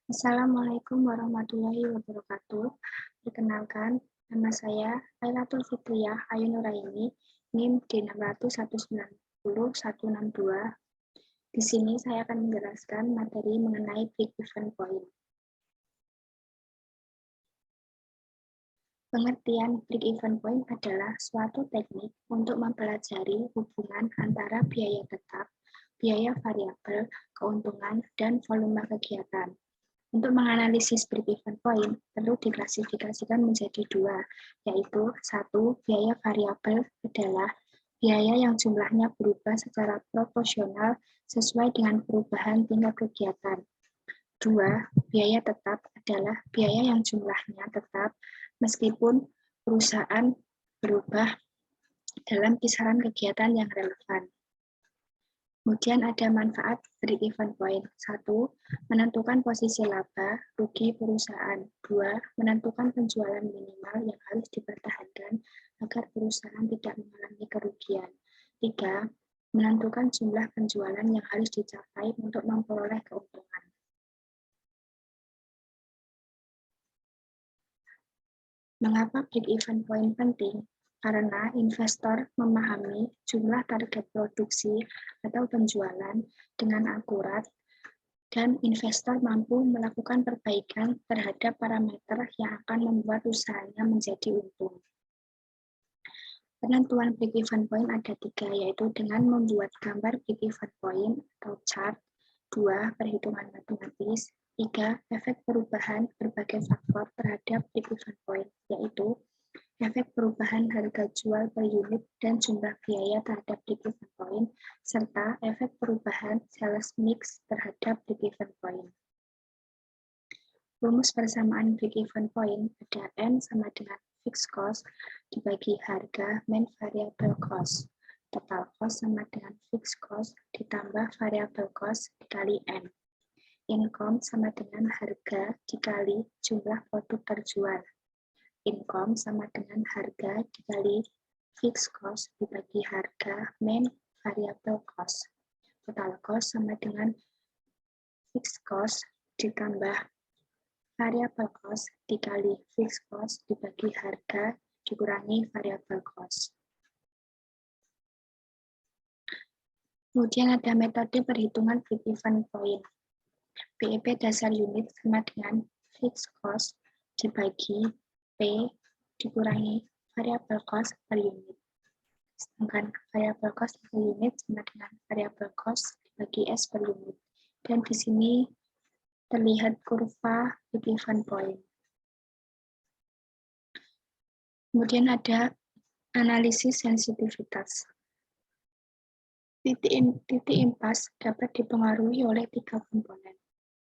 Assalamualaikum warahmatullahi wabarakatuh. Perkenalkan, nama saya Ailatul Fitriah Ayu Nuraini, NIM D600190162. Di sini saya akan menjelaskan materi mengenai break-even point. Pengertian break-even point adalah suatu teknik untuk mempelajari hubungan antara biaya tetap, biaya variabel, keuntungan, dan volume kegiatan. Untuk menganalisis break-even point, perlu diklasifikasikan menjadi dua, yaitu satu, biaya variabel adalah biaya yang jumlahnya berubah secara proporsional sesuai dengan perubahan tingkat kegiatan. Dua, biaya tetap adalah biaya yang jumlahnya tetap meskipun perusahaan berubah dalam kisaran kegiatan yang relevan. Kemudian ada manfaat break-even point. 1. Menentukan posisi laba, rugi perusahaan. 2. Menentukan penjualan minimal yang harus dipertahankan agar perusahaan tidak mengalami kerugian. 3. Menentukan jumlah penjualan yang harus dicapai untuk memperoleh keuntungan. Mengapa break-even point penting? Karena investor memahami jumlah target produksi atau penjualan dengan akurat dan investor mampu melakukan perbaikan terhadap parameter yang akan membuat usahanya menjadi untung. Penentuan break-even point ada 3, yaitu dengan membuat gambar break-even point atau chart, 2. Perhitungan matematis, 3. Efek perubahan berbagai faktor terhadap break-even point, yaitu efek perubahan harga jual per unit dan jumlah biaya terhadap break-even point, serta efek perubahan sales mix terhadap break-even point. Rumus persamaan break-even point ada N sama dengan fixed cost dibagi harga min variable cost. Total cost sama dengan fixed cost ditambah variable cost dikali N. Income sama dengan harga dikali jumlah produk terjual. Income sama dengan harga dikali fixed cost dibagi harga min variable cost. Total cost sama dengan fixed cost ditambah variable cost dikali fixed cost dibagi harga dikurangi variable cost. Kemudian ada metode perhitungan break-even point. BEP dasar unit sama dengan fixed cost dibagi P dikurangi variable cost per unit. Sedangkan variable cost per unit sama dengan variable cost dibagi S per unit. Dan di sini terlihat kurva break-even point. Kemudian ada analisis sensitivitas. Titik impas dapat dipengaruhi oleh 3 komponen.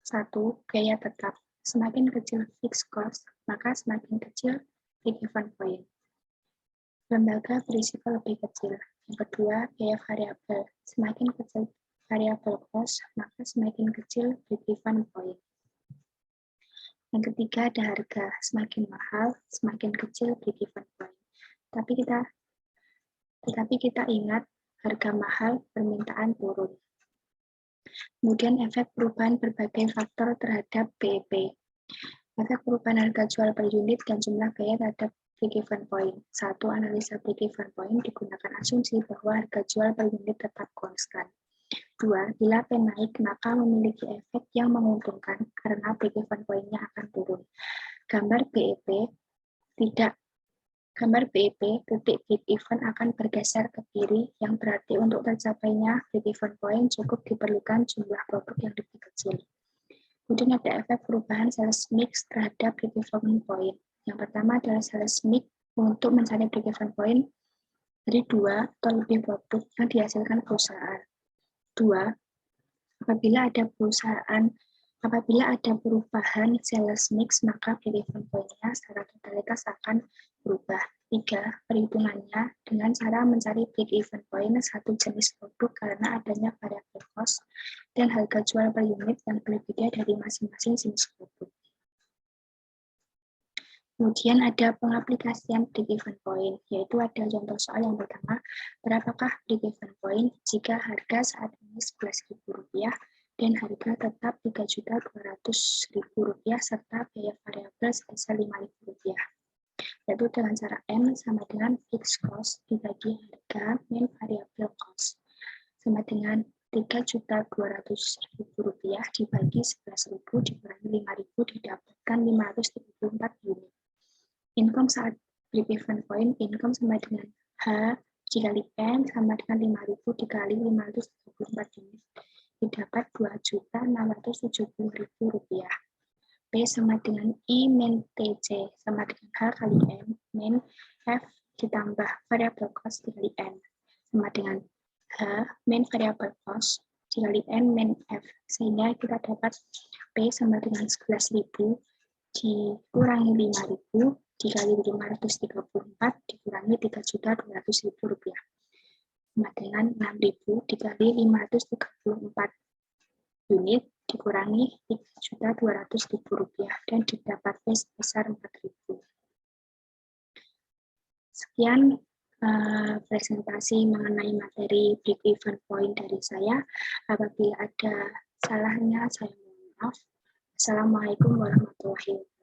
1. Biaya tetap. Semakin kecil fixed cost, maka semakin kecil break-even point. Lembaga berisiko lebih kecil. Yang kedua, biaya variabel. Semakin kecil variable cost, maka semakin kecil break-even point. Yang ketiga ada harga. Semakin mahal, semakin kecil break-even point. Tetapi kita ingat, harga mahal, permintaan turun. Kemudian efek perubahan berbagai faktor terhadap BEP. Efek perubahan harga jual per unit dan jumlah biaya terhadap break-even point. 1. Analisa break-even point digunakan asumsi bahwa harga jual per unit tetap konstan. 2. Bila P naik, maka memiliki efek yang menguntungkan karena break-even point-nya akan turun. Gambar BEP titik break-even akan bergeser ke kiri, yang berarti untuk tercapainya break-even point cukup diperlukan jumlah produk yang lebih kecil. Kemudian ada efek perubahan sales mix terhadap break-even point. Yang pertama adalah sales mix untuk mencari break-even point dari 2 atau lebih produk yang dihasilkan perusahaan. 2. Apabila ada perubahan sales mix, maka break-even point-nya secara totalitas akan berubah. 3. Perhitungannya dengan cara mencari break-even point satu jenis produk karena adanya variable cost dan harga jual per unit yang berbeda dari masing-masing jenis produk. Kemudian ada pengaplikasian break-even point, yaitu ada contoh soal yang pertama, berapakah break-even point jika harga saat ini Rp11.000 dan harga tetap Rp3.200.000 serta biaya variabel sebesar Rp5.000, yaitu dengan cara M sama dengan fixed cost dibagi harga main variable cost, sama dengan Rp3.200.000 dibagi 11.000 dikurangi 5.000 didapatkan 534 unit. Income saat break-even point, income sama dengan H dikali N sama dengan 5.000 dikali 534 unit, didapat Rp2.670.000. P sama dengan I min TC sama dengan H kali M min F ditambah variable cost dikali N sama dengan H min variable cost dikali N min F, sehingga kita dapat P sama dengan 11.000 dikurangi 5.000 dikali 534 dikurangi Rp3.200.000 sama dengan 6.000 dikali 534 unit dikurangi Rp3.200.000 dan didapat P sebesar 4.000. Sekian presentasi mengenai materi break-even point dari saya. Apabila ada salahnya, saya mohon maaf. Assalamualaikum warahmatullahi wabarakatuh.